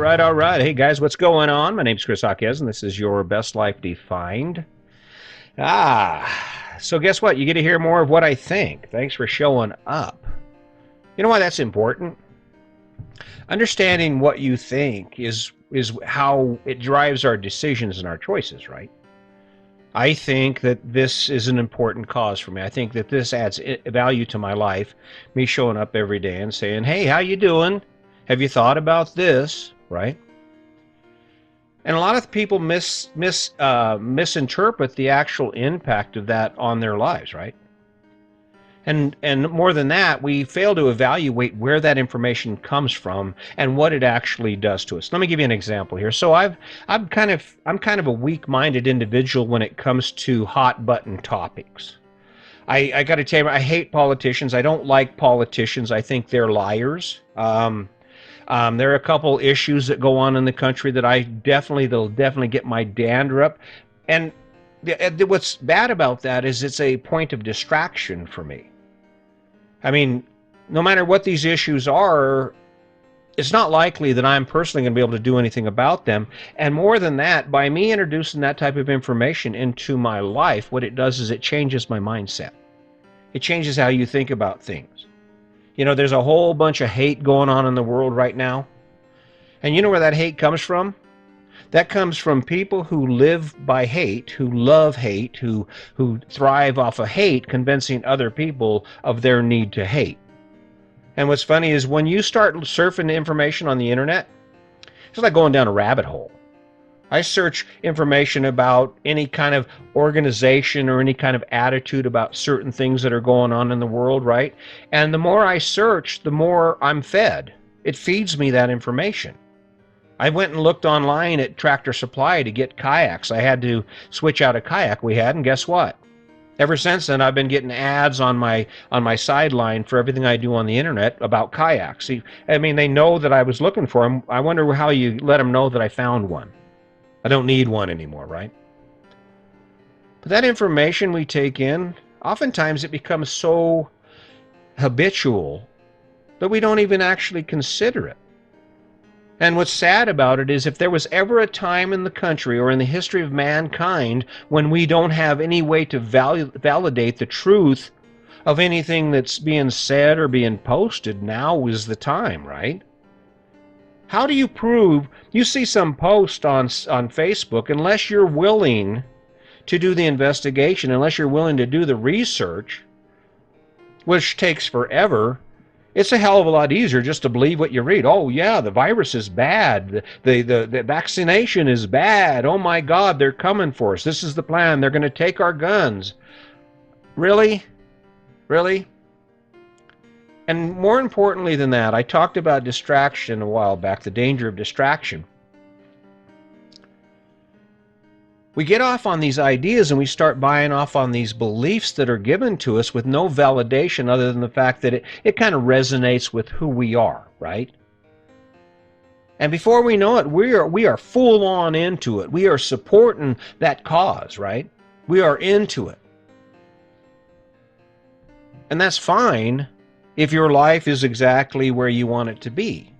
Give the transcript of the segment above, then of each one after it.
all right. Hey guys, what's going on? My name's Chris Hawkes, and this is your Best Life Defined. So guess what? You get to hear more of what I think. Thanks for showing up. You know why that's important? Understanding what you think is how it drives our decisions and our choices, right? I think that this is an important cause for me. I think that this adds value to my life. Me showing up every day and saying, "Hey, how you doing? Have you thought about this?" Right? And a lot of people misinterpret the actual impact of that on their lives, right? And more than that, we fail to evaluate where that information comes from and what it actually does to us. Let me give you an example here. So I'm kind of a weak-minded individual when it comes to hot button topics. I got to tell you, I hate politicians. I don't like politicians. I think they're liars. There are a couple issues that go on in the country that they'll definitely get my dander up. And what's bad about that is it's a point of distraction for me. I mean, no matter what these issues are, it's not likely that I'm personally going to be able to do anything about them. And more than that, by me introducing that type of information into my life, what it does is it changes my mindset. It changes how you think about things. You know, there's a whole bunch of hate going on in the world right now. And you know where that hate comes from? That comes from people who live by hate, who love hate, who thrive off of hate, convincing other people of their need to hate. And what's funny is when you start surfing information on the internet, it's like going down a rabbit hole. I search information about any kind of organization or any kind of attitude about certain things that are going on in the world, right? And the more I search, the more I'm fed. It feeds me that information. I went and looked online at Tractor Supply to get kayaks. I had to switch out a kayak we had, and guess what? Ever since then, I've been getting ads on my sideline for everything I do on the internet about kayaks. See, I mean, they know that I was looking for them. I wonder how you let them know that I found one. I don't need one anymore, right? But that information we take in, oftentimes it becomes so habitual that we don't even actually consider it. And what's sad about it is if there was ever a time in the country or in the history of mankind when we don't have any way to validate the truth of anything that's being said or being posted, now is the time, right? How do you prove? You see some post on Facebook, unless you're willing to do the investigation, unless you're willing to do the research, which takes forever, it's a hell of a lot easier just to believe what you read. Oh, yeah, the virus is bad. The vaccination is bad. Oh, my God, they're coming for us. This is the plan. They're going to take our guns. Really? Really? And more importantly than that, I talked about distraction a while back, the danger of distraction. We get off on these ideas and we start buying off on these beliefs that are given to us with no validation other than the fact that it kind of resonates with who we are, right? And before we know it, we are full on into it. We are supporting that cause, right? We are into it. And that's fine if your life is exactly where you want it to be.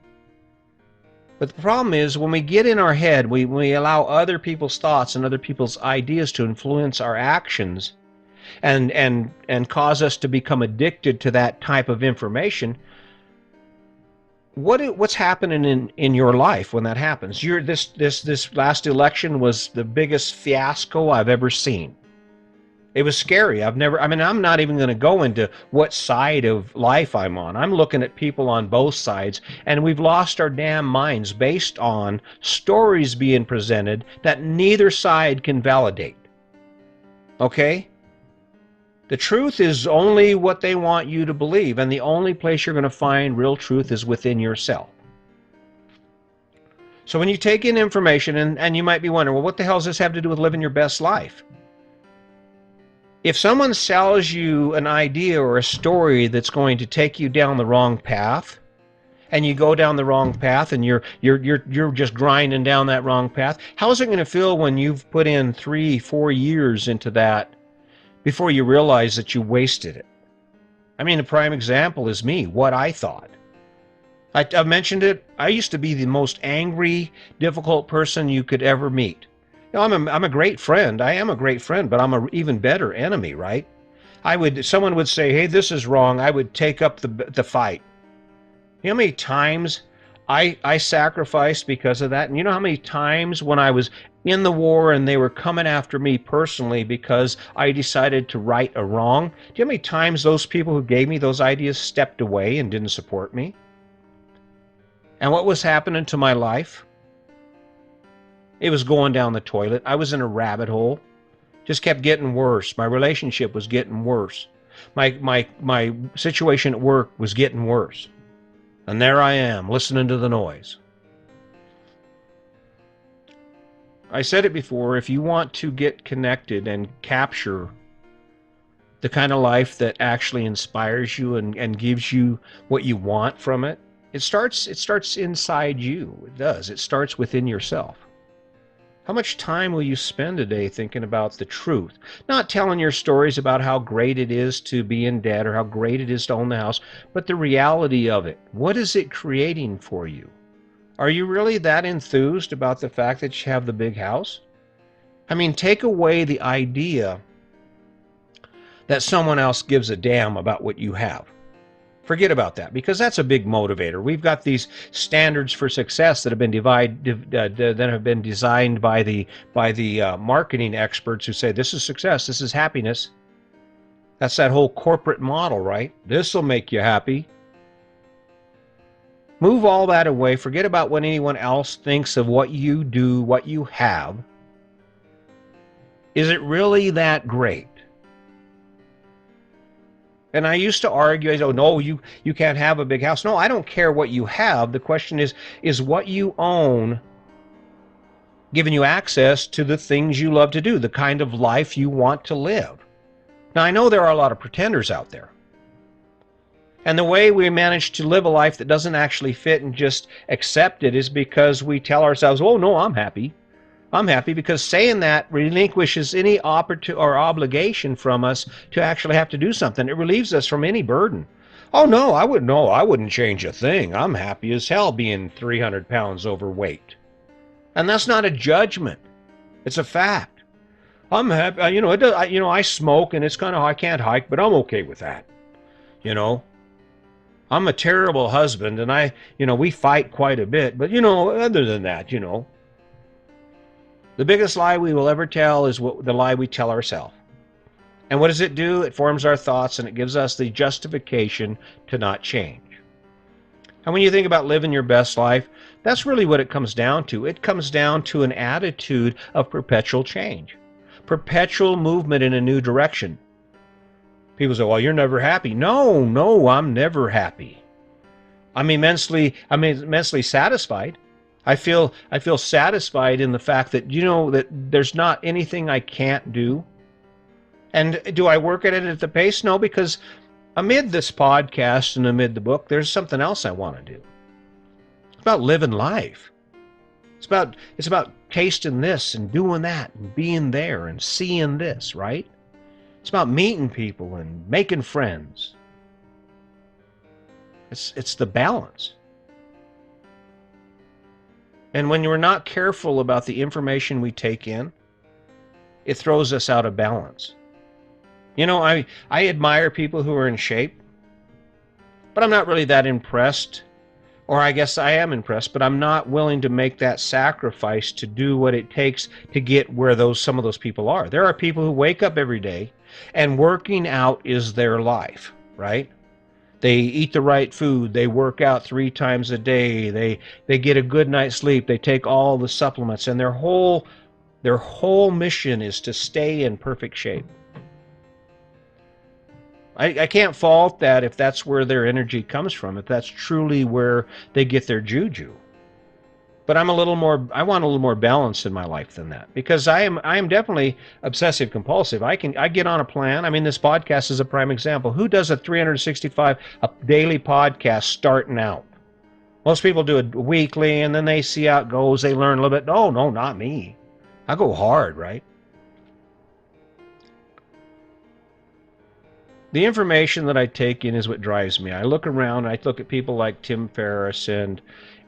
But the problem is when we get in our head, we allow other people's thoughts and other people's ideas to influence our actions and cause us to become addicted to that type of information. What's happening in your life when that happens? This last election was the biggest fiasco I've ever seen. It was scary. I'm not even going to go into what side of life I'm on. I'm looking at people on both sides, and we've lost our damn minds based on stories being presented that neither side can validate. Okay? The truth is only what they want you to believe, and the only place you're going to find real truth is within yourself. So when you take in information, and you might be wondering, well, what the hell does this have to do with living your best life? If someone sells you an idea or a story that's going to take you down the wrong path, and you go down the wrong path and you're just grinding down that wrong path, how is it going to feel when you've put in 3-4 years into that before you realize that you wasted it? I mean, a prime example is me, what I thought. I mentioned it. I used to be the most angry, difficult person you could ever meet. You know, I'm a great friend. I am a great friend, but I'm an even better enemy, right? Someone would say, "Hey, this is wrong." I would take up the fight. You know how many times I sacrificed because of that? And you know how many times when I was in the war and they were coming after me personally because I decided to right a wrong? Do you know how many times those people who gave me those ideas stepped away and didn't support me? And what was happening to my life? It was going down the toilet. I was in a rabbit hole. Just kept getting worse. My relationship was getting worse. My situation at work was getting worse. And there I am, listening to the noise. I said it before, if you want to get connected and capture the kind of life that actually inspires you and gives you what you want from it, it starts inside you. It does. It starts within yourself. How much time will you spend a day thinking about the truth? Not telling your stories about how great it is to be in debt or how great it is to own the house, but the reality of it. What is it creating for you? Are you really that enthused about the fact that you have the big house? I mean, take away the idea that someone else gives a damn about what you have. Forget about that, because that's a big motivator. We've got these standards for success that have been designed by the marketing experts who say this is success, this is happiness. That's that whole corporate model, right? This will make you happy. Move all that away. Forget about what anyone else thinks of what you do, what you have. Is it really that great? And I used to argue, I go, no, you can't have a big house. No, I don't care what you have. The question is what you own giving you access to the things you love to do, the kind of life you want to live? Now, I know there are a lot of pretenders out there. And the way we manage to live a life that doesn't actually fit and just accept it is because we tell ourselves, oh, no, I'm happy. I'm happy, because saying that relinquishes any opportunity or obligation from us to actually have to do something. It relieves us from any burden. Oh, no, I wouldn't change a thing. I'm happy as hell being 300 pounds overweight. And that's not a judgment. It's a fact. I'm happy. I smoke and it's kind of, I can't hike, but I'm okay with that. I'm a terrible husband and we fight quite a bit, but other than that, the biggest lie we will ever tell is the lie we tell ourselves. And what does it do? It forms our thoughts and it gives us the justification to not change. And when you think about living your best life, that's really what it comes down to. It comes down to an attitude of perpetual change, perpetual movement in a new direction. People say, well, you're never happy. No, I'm never happy. I'm immensely satisfied. I feel satisfied in the fact that, that there's not anything I can't do. And do I work at it at the pace? No, because amid this podcast and amid the book, there's something else I want to do. It's about living life. It's about tasting this and doing that and being there and seeing this, right? It's about meeting people and making friends. It's the balance. And when we're not careful about the information we take in, it throws us out of balance. I admire people who are in shape, but I'm not really that impressed. Or I guess I am impressed, but I'm not willing to make that sacrifice to do what it takes to get where some of those people are. There are people who wake up every day and working out is their life, right? They eat the right food. They work out 3 times a day. They get a good night's sleep. They take all the supplements, and their whole mission is to stay in perfect shape. I can't fault that if that's where their energy comes from, if that's truly where they get their juju. But I want a little more balance in my life than that, because I am definitely obsessive compulsive. I get on a plan. I mean, this podcast is a prime example. Who does a 365 daily podcast starting out? Most people do it weekly and then they see how it goes. They learn a little bit. No, not me. I go hard, right? The information that I take in is what drives me. I look around, I look at people like Tim Ferriss and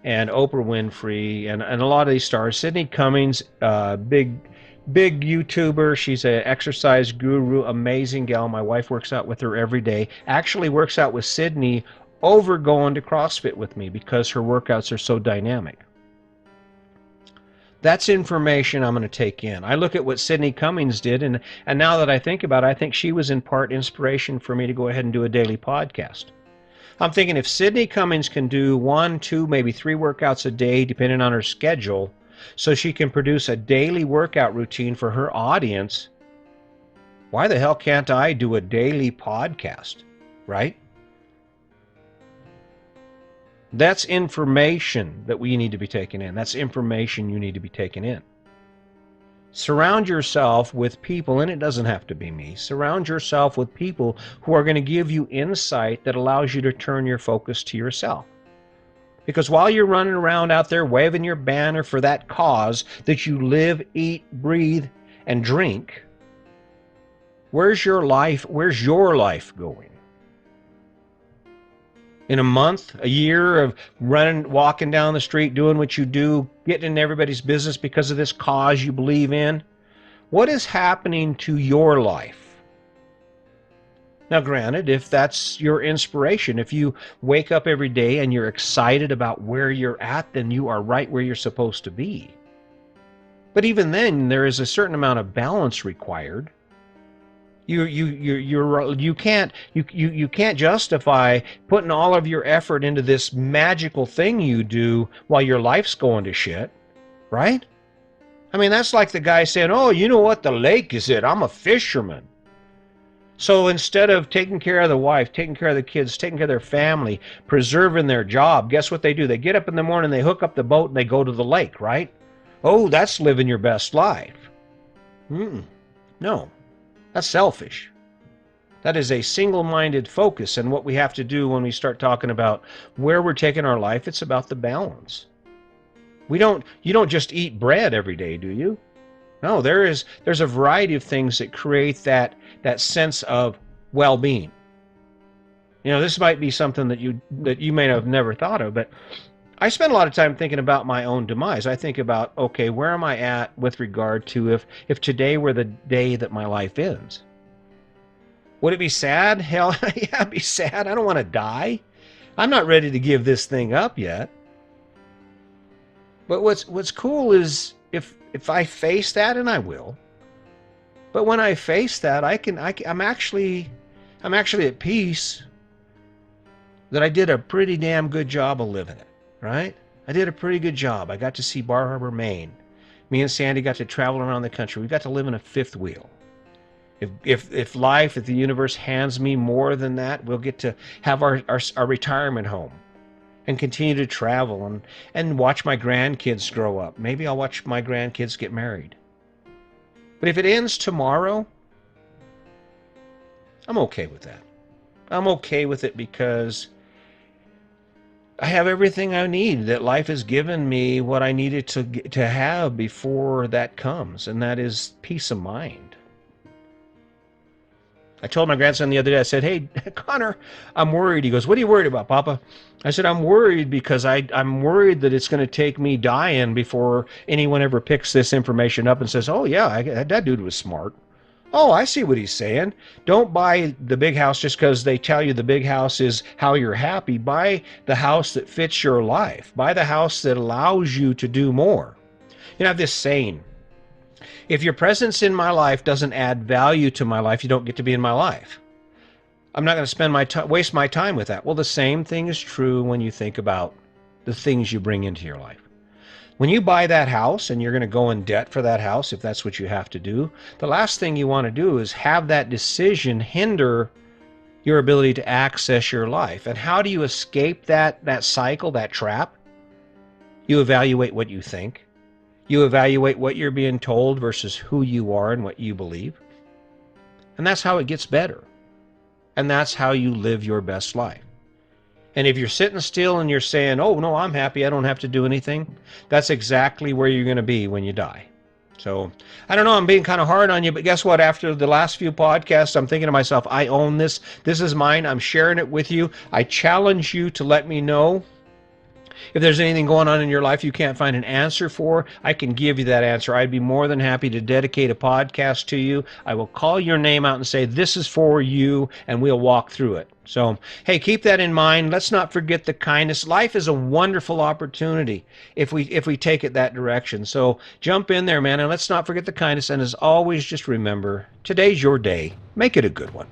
Oprah Winfrey and a lot of these stars. Sydney Cummings, big YouTuber. She's an exercise guru, amazing gal. My wife works out with her every day. Actually works out with Sydney over going to CrossFit with me because her workouts are so dynamic. That's information I'm going to take in. I look at what Sydney Cummings did, and now that I think about it, I think she was in part inspiration for me to go ahead and do a daily podcast. I'm thinking if Sydney Cummings can do 1, 2, maybe 3 workouts a day, depending on her schedule, so she can produce a daily workout routine for her audience, why the hell can't I do a daily podcast, right? That's information that we need to be taking in. That's information you need to be taking in. Surround yourself with people, and it doesn't have to be me. Surround yourself with people who are going to give you insight that allows you to turn your focus to yourself. Because while you're running around out there waving your banner for that cause that you live, eat, breathe, and drink, where's your life? Where's your life going? In a month, a year of running, walking down the street, doing what you do, getting in everybody's business because of this cause you believe in? What is happening to your life? Now, granted, if that's your inspiration, if you wake up every day and you're excited about where you're at, then you are right where you're supposed to be. But even then, there is a certain amount of balance required. You can't justify putting all of your effort into this magical thing you do while your life's going to shit, right? I mean, that's like the guy saying, "Oh, you know what? The lake is it. I'm a fisherman." So instead of taking care of the wife, taking care of the kids, taking care of their family, preserving their job, guess what they do? They get up in the morning, they hook up the boat, and they go to the lake, right? Oh, that's living your best life. No. That's selfish. That is a single-minded focus, and what we have to do when we start talking about where we're taking our life, it's about the balance. You don't just eat bread every day, do you? No, there's a variety of things that create that sense of well-being. You know, this might be something that you may have never thought of, but I spend a lot of time thinking about my own demise. I think about, okay, where am I at with regard to if today were the day that my life ends? Would it be sad? Hell, yeah, it'd be sad. I don't want to die. I'm not ready to give this thing up yet. But what's cool is if I face that, and I will. But when I face that, I'm actually at peace that I did a pretty damn good job of living it. Right? I did a pretty good job. I got to see Bar Harbor, Maine. Me and Sandy got to travel around the country. We got to live in a fifth wheel. If the universe hands me more than that, we'll get to have our retirement home and continue to travel and watch my grandkids grow up. Maybe I'll watch my grandkids get married. But if it ends tomorrow, I'm okay with that. I'm okay with it because I have everything I need, that life has given me what I needed to have before that comes, and that is peace of mind. I told my grandson the other day, I said, "Hey, Connor, I'm worried." He goes, "What are you worried about, Papa?" I said, "I'm worried because I'm worried that it's going to take me dying before anyone ever picks this information up and says, 'Oh, yeah, that dude was smart.' Oh, I see what he's saying. Don't buy the big house just because they tell you the big house is how you're happy. Buy the house that fits your life. Buy the house that allows you to do more." You know, I have this saying, if your presence in my life doesn't add value to my life, you don't get to be in my life. I'm not going to waste my time with that. Well, the same thing is true when you think about the things you bring into your life. When you buy that house and you're going to go in debt for that house, if that's what you have to do, the last thing you want to do is have that decision hinder your ability to access your life. And how do you escape that cycle, that trap? You evaluate what you think. You evaluate what you're being told versus who you are and what you believe. And that's how it gets better. And that's how you live your best life. And if you're sitting still and you're saying, "Oh, no, I'm happy, I don't have to do anything," that's exactly where you're going to be when you die. So I don't know, I'm being kind of hard on you, but guess what? After the last few podcasts, I'm thinking to myself, I own this. This is mine. I'm sharing it with you. I challenge you to let me know if there's anything going on in your life you can't find an answer for. I can give you that answer. I'd be more than happy to dedicate a podcast to you. I will call your name out and say, this is for you, and we'll walk through it. So, hey, keep that in mind. Let's not forget the kindness. Life is a wonderful opportunity if we take it that direction. So jump in there, man, and let's not forget the kindness. And as always, just remember, today's your day. Make it a good one.